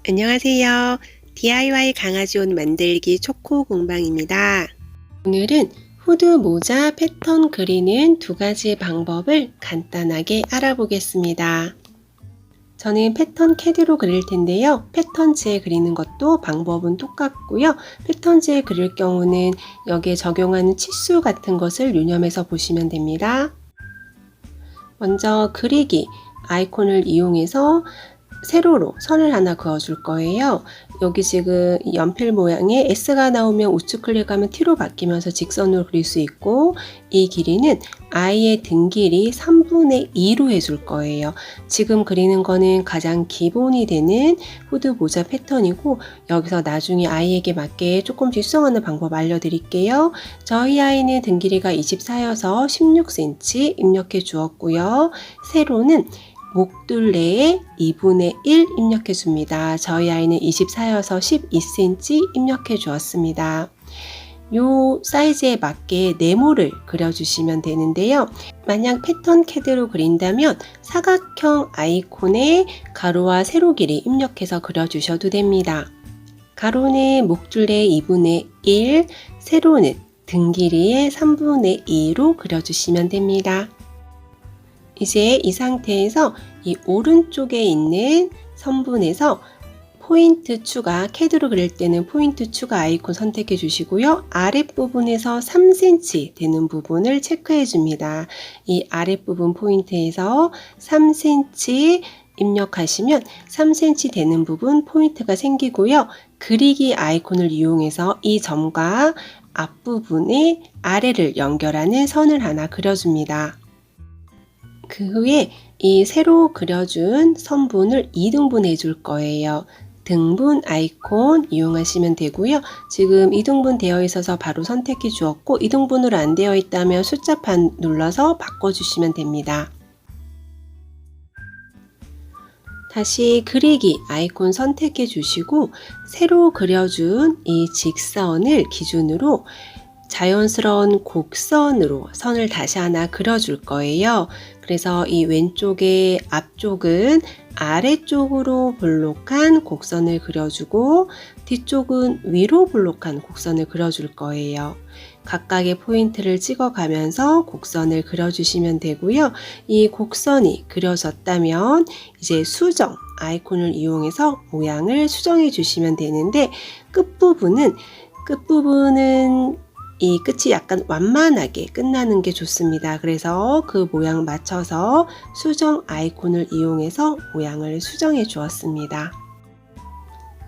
안녕하세요. DIY 강아지 옷 만들기 초코 공방입니다. 오늘은 후드 모자 패턴 그리는 두 가지 방법을 간단하게 알아보겠습니다. 저는 패턴 캐드로 그릴 텐데요. 패턴지에 그리는 것도 방법은 똑같고요. 패턴지에 그릴 경우는 여기에 적용하는 치수 같은 것을 유념해서 보시면 됩니다. 먼저 그리기 아이콘을 이용해서 세로로 선을 하나 그어줄 거예요. 여기 지금 연필 모양의 S가 나오면 우측 클릭하면 T로 바뀌면서 직선으로 그릴 수 있고, 이 길이는 아이의 등 길이 3분의 2로 해줄 거예요. 지금 그리는 거는 가장 기본이 되는 후드 모자 패턴이고, 여기서 나중에 아이에게 맞게 조금씩 수정하는 방법 알려드릴게요. 저희 아이는 등 길이가 24여서 16cm 입력해 주었고요. 세로는 목둘레에 2분의 1 입력해 줍니다. 저희 아이는 24여서 12cm 입력해 주었습니다. 요 사이즈에 맞게 네모를 그려주시면 되는데요. 만약 패턴 캐드로 그린다면 사각형 아이콘에 가로와 세로 길이 입력해서 그려주셔도 됩니다. 가로는 목둘레 2분의 1, 세로는 등 길이의 3분의 2로 그려주시면 됩니다. 이제 이 상태에서 이 오른쪽에 있는 선분에서 포인트 추가, 캐드로 그릴 때는 포인트 추가 아이콘 선택해 주시고요. 아랫부분에서 3cm 되는 부분을 체크해 줍니다. 이 아랫부분 포인트에서 3cm 입력하시면 3cm 되는 부분 포인트가 생기고요. 그리기 아이콘을 이용해서 이 점과 앞부분의 아래를 연결하는 선을 하나 그려줍니다. 그 후에 이 새로 그려준 선분을 2등분 해줄 거예요. 등분 아이콘 이용하시면 되고요. 지금 2등분 되어 있어서 바로 선택해 주었고, 2등분으로 안 되어 있다면 숫자판 눌러서 바꿔주시면 됩니다. 다시 그리기 아이콘 선택해 주시고, 새로 그려준 이 직선을 기준으로 자연스러운 곡선으로 선을 다시 하나 그려줄 거예요. 그래서 이 왼쪽의 앞쪽은 아래쪽으로 볼록한 곡선을 그려주고, 뒤쪽은 위로 볼록한 곡선을 그려줄 거예요. 각각의 포인트를 찍어가면서 곡선을 그려주시면 되고요. 이 곡선이 그려졌다면 이제 수정 아이콘을 이용해서 모양을 수정해 주시면 되는데, 끝부분은 이 끝이 약간 완만하게 끝나는 게 좋습니다. 그래서 그 모양 맞춰서 수정 아이콘을 이용해서 모양을 수정해 주었습니다.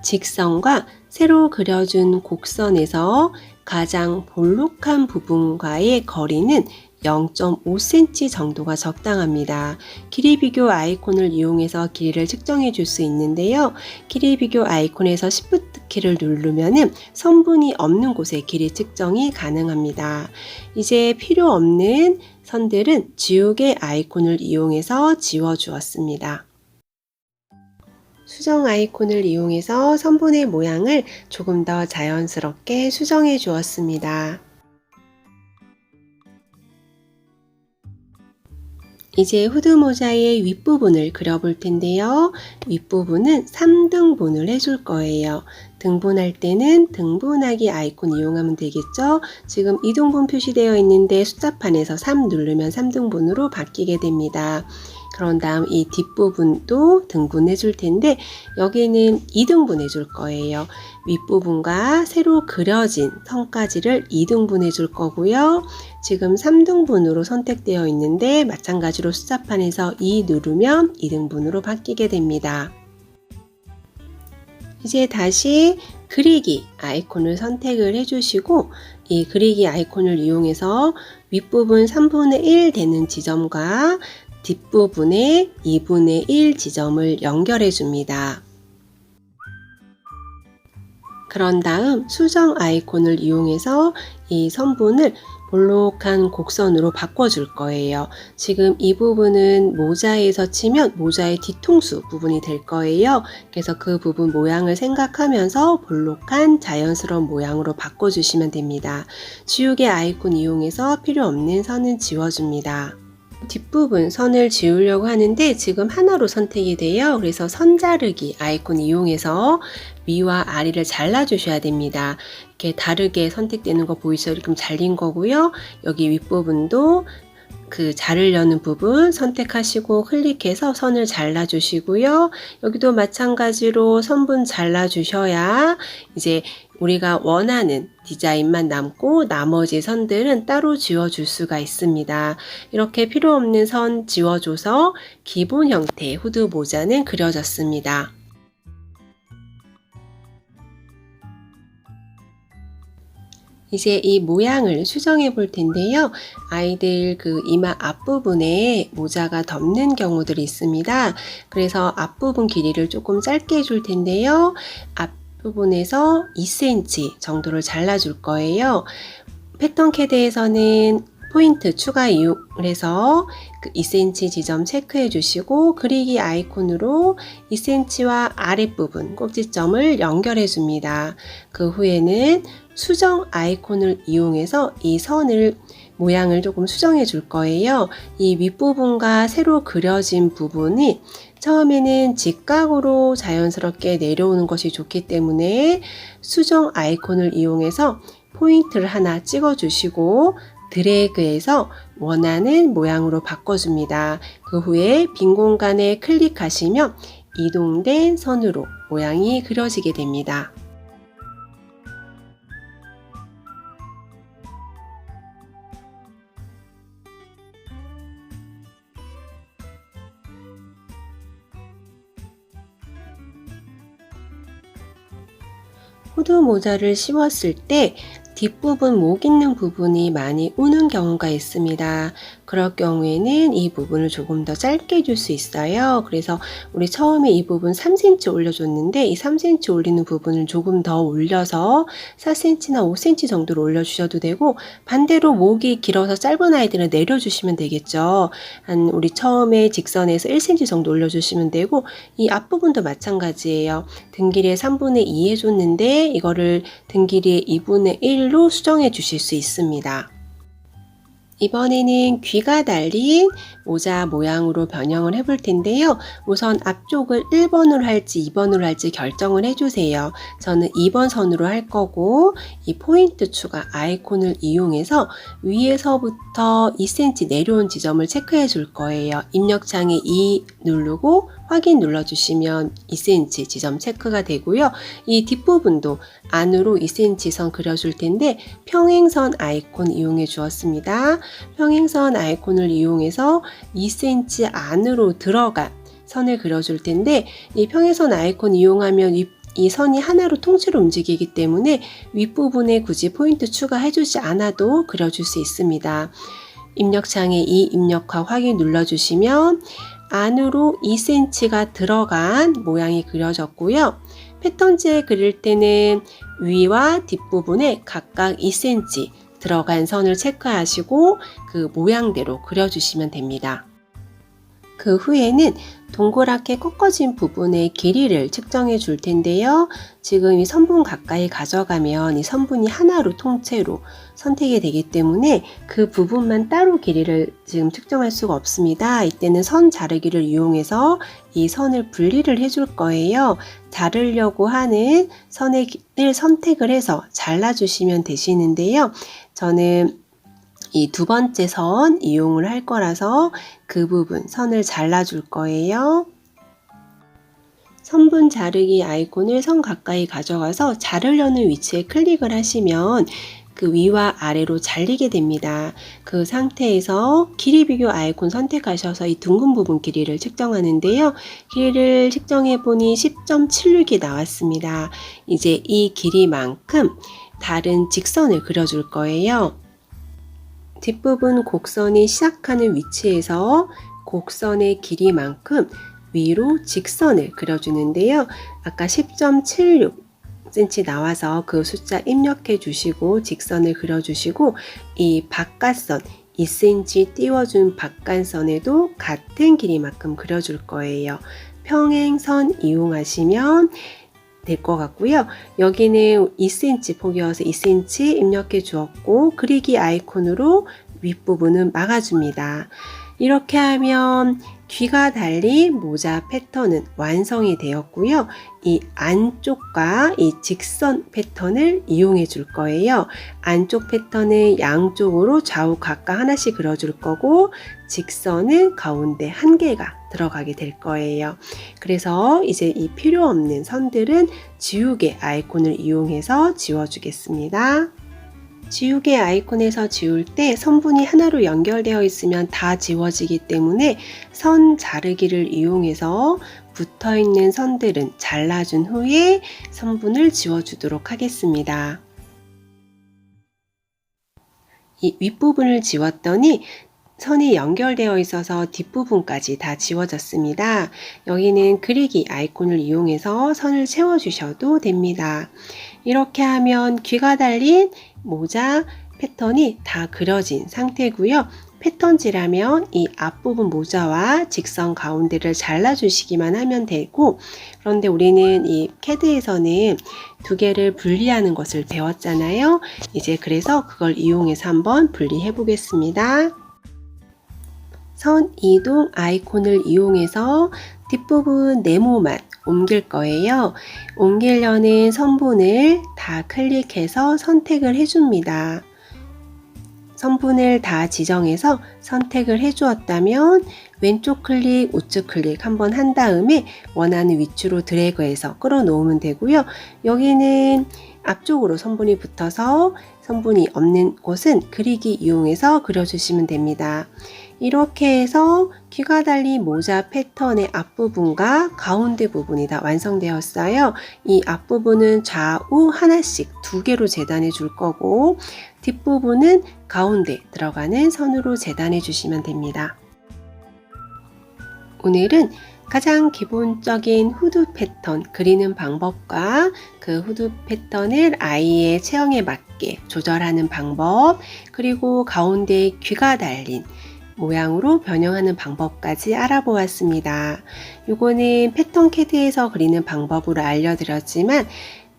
직선과 새로 그려준 곡선에서 가장 볼록한 부분과의 거리는 0.5cm 정도가 적당합니다. 길이 비교 아이콘을 이용해서 길이를 측정해 줄 수 있는데요. 길이 비교 아이콘에서 Shift 키를 누르면 선분이 없는 곳에 길이 측정이 가능합니다. 이제 필요 없는 선들은 지우개 아이콘을 이용해서 지워 주었습니다. 수정 아이콘을 이용해서 선분의 모양을 조금 더 자연스럽게 수정해 주었습니다. 이제 후드 모자의 윗부분을 그려볼 텐데요. 윗부분은 3등분을 해줄 거예요. 등분할 때는 등분하기 아이콘 이용하면 되겠죠. 지금 2등분 표시되어 있는데 숫자판에서 3 누르면 3등분으로 바뀌게 됩니다. 그런 다음 이 뒷부분도 등분해 줄 텐데, 여기는 2등분 해줄 거예요. 윗부분과 새로 그려진 선까지를 2등분 해줄 거고요. 지금 3등분으로 선택되어 있는데 마찬가지로 숫자판에서 2 누르면 2등분으로 바뀌게 됩니다. 이제 다시 그리기 아이콘을 선택을 해주시고, 이 그리기 아이콘을 이용해서 윗부분 3분의 1 되는 지점과 뒷부분에 2분의 1 지점을 연결해 줍니다. 그런 다음 수정 아이콘을 이용해서 이 선분을 볼록한 곡선으로 바꿔줄 거예요. 지금 이 부분은 모자에서 치면 모자의 뒤통수 부분이 될 거예요. 그래서 그 부분 모양을 생각하면서 볼록한 자연스러운 모양으로 바꿔주시면 됩니다. 지우개 아이콘 이용해서 필요 없는 선은 지워줍니다. 뒷부분 선을 지우려고 하는데 지금 하나로 선택이 돼요. 그래서 선 자르기 아이콘 이용해서 위와 아래를 잘라 주셔야 됩니다. 이렇게 다르게 선택되는 거 보이시죠? 이렇게 잘린 거고요. 여기 윗부분도 그 자르려는 부분 선택하시고 클릭해서 선을 잘라 주시고요. 여기도 마찬가지로 선분 잘라 주셔야 이제 우리가 원하는 디자인만 남고 나머지 선들은 따로 지워줄 수가 있습니다. 이렇게 필요 없는 선 지워줘서 기본 형태의 후드 모자는 그려졌습니다. 이제 이 모양을 수정해 볼 텐데요. 아이들 그 이마 앞부분에 모자가 덮는 경우들이 있습니다. 그래서 앞부분 길이를 조금 짧게 해줄 텐데요. 앞부분에서 2cm 정도를 잘라줄 거예요. 패턴 캐드에서는 포인트 추가 이용을 해서 그 2cm 지점 체크해 주시고 그리기 아이콘으로 2cm와 아랫부분 꼭지점을 연결해 줍니다. 그 후에는 수정 아이콘을 이용해서 이 선을 모양을 조금 수정해 줄 거예요. 이 윗부분과 새로 그려진 부분이 처음에는 직각으로 자연스럽게 내려오는 것이 좋기 때문에 수정 아이콘을 이용해서 포인트를 하나 찍어 주시고 드래그해서 원하는 모양으로 바꿔줍니다. 그 후에 빈 공간에 클릭하시면 이동된 선으로 모양이 그려지게 됩니다. 후드 모자를 씌웠을 때 뒷부분 목 있는 부분이 많이 우는 경우가 있습니다. 그럴 경우에는 이 부분을 조금 더 짧게 줄 수 있어요. 그래서 우리 처음에 이 부분 3cm 올려줬는데 이 3cm 올리는 부분을 조금 더 올려서 4cm나 5cm 정도로 올려주셔도 되고 반대로 목이 길어서 짧은 아이들은 내려주시면 되겠죠. 한 우리 처음에 직선에서 1cm 정도 올려주시면 되고 이 앞부분도 마찬가지예요. 등 길이의 3분의 2 해줬는데 이거를 등 길이의 2분의 1로 수정해 주실 수 있습니다. 이번에는 귀가 달린 모자 모양으로 변형을 해볼 텐데요. 우선 앞쪽을 1번으로 할지 2번으로 할지 결정을 해주세요. 저는 2번 선으로 할 거고 이 포인트 추가 아이콘을 이용해서 위에서부터 2cm 내려온 지점을 체크해 줄 거예요. 입력창에 2 누르고 확인 눌러주시면 2cm 지점 체크가 되고요. 이 뒷부분도 안으로 2cm 선 그려줄 텐데 평행선 아이콘 이용해 주었습니다. 평행선 아이콘을 이용해서 2cm 안으로 들어간 선을 그려줄 텐데 이 평행선 아이콘 이용하면 이 선이 하나로 통째로 움직이기 때문에 윗부분에 굳이 포인트 추가해주지 않아도 그려줄 수 있습니다. 입력창에 이 입력하 확인 눌러주시면 안으로 2cm가 들어간 모양이 그려졌고요. 패턴지에 그릴 때는 위와 뒷부분에 각각 2cm 들어간 선을 체크하시고 그 모양대로 그려주시면 됩니다. 그 후에는 동그랗게 꺾어진 부분의 길이를 측정해 줄 텐데요. 지금 이 선분 가까이 가져가면 이 선분이 하나로 통째로 선택이 되기 때문에 그 부분만 따로 길이를 지금 측정할 수가 없습니다. 이때는 선 자르기를 이용해서 이 선을 분리를 해줄 거예요. 자르려고 하는 선을 선택을 해서 잘라주시면 되시는데요. 저는 이 두 번째 선 이용을 할 거라서 그 부분 선을 잘라줄 거예요. 선분 자르기 아이콘을 선 가까이 가져가서 자르려는 위치에 클릭을 하시면 그 위와 아래로 잘리게 됩니다. 그 상태에서 길이 비교 아이콘 선택하셔서 이 둥근 부분 길이를 측정하는데요. 길이를 측정해 보니 10.76이 나왔습니다. 이제 이 길이만큼 다른 직선을 그려줄 거예요. 뒷부분 곡선이 시작하는 위치에서 곡선의 길이만큼 위로 직선을 그려주는데요. 아까 10.76cm 나와서 그 숫자 입력해 주시고 직선을 그려주시고 이 바깥선 2cm 띄워준 바깥선에도 같은 길이만큼 그려줄 거예요. 평행선 이용하시면 될 것 같고요. 여기는 2cm 폭이어서 2cm 입력해 주었고 그리기 아이콘으로 윗부분은 막아줍니다. 이렇게 하면 귀가 달린 모자 패턴은 완성이 되었고요. 이 안쪽과 이 직선 패턴을 이용해 줄 거예요. 안쪽 패턴은 양쪽으로 좌우 각각 하나씩 그려줄 거고 직선은 가운데 한 개가 들어가게 될 거예요. 그래서 이제 이 필요 없는 선들은 지우개 아이콘을 이용해서 지워주겠습니다. 지우개 아이콘에서 지울 때 선분이 하나로 연결되어 있으면 다 지워지기 때문에 선 자르기를 이용해서 붙어있는 선들은 잘라준 후에 선분을 지워주도록 하겠습니다. 이 윗부분을 지웠더니 선이 연결되어 있어서 뒷부분까지 다 지워졌습니다. 여기는 그리기 아이콘을 이용해서 선을 채워주셔도 됩니다. 이렇게 하면 귀가 달린 모자 패턴이 다 그려진 상태고요. 패턴지라면 이 앞부분 모자와 직선 가운데를 잘라주시기만 하면 되고, 그런데 우리는 이 CAD에서는 두 개를 분리하는 것을 배웠잖아요. 이제 그래서 그걸 이용해서 한번 분리해 보겠습니다. 선 이동 아이콘을 이용해서 뒷부분 네모만 옮길 거예요. 옮기려는 선분을 다 클릭해서 선택을 해줍니다. 선분을 다 지정해서 선택을 해주었다면 왼쪽 클릭, 우측 클릭 한번 한 다음에 원하는 위치로 드래그해서 끌어놓으면 되고요. 여기는 앞쪽으로 선분이 붙어서 선분이 없는 곳은 그리기 이용해서 그려주시면 됩니다. 이렇게 해서 귀가 달린 모자 패턴의 앞부분과 가운데 부분이 다 완성되었어요. 이 앞부분은 좌우 하나씩 두 개로 재단해 줄 거고 뒷부분은 가운데 들어가는 선으로 재단해 주시면 됩니다. 오늘은 가장 기본적인 후드 패턴 그리는 방법과 그 후드 패턴을 아이의 체형에 맞게 조절하는 방법, 그리고 가운데 귀가 달린 모양으로 변형하는 방법까지 알아보았습니다. 요거는 패턴 CAD에서 그리는 방법으로 알려드렸지만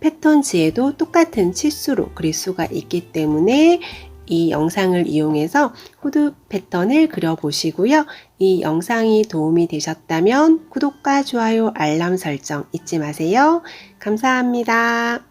패턴지에도 똑같은 치수로 그릴 수가 있기 때문에 이 영상을 이용해서 후드 패턴을 그려보시고요. 이 영상이 도움이 되셨다면 구독과 좋아요, 알람 설정 잊지 마세요. 감사합니다.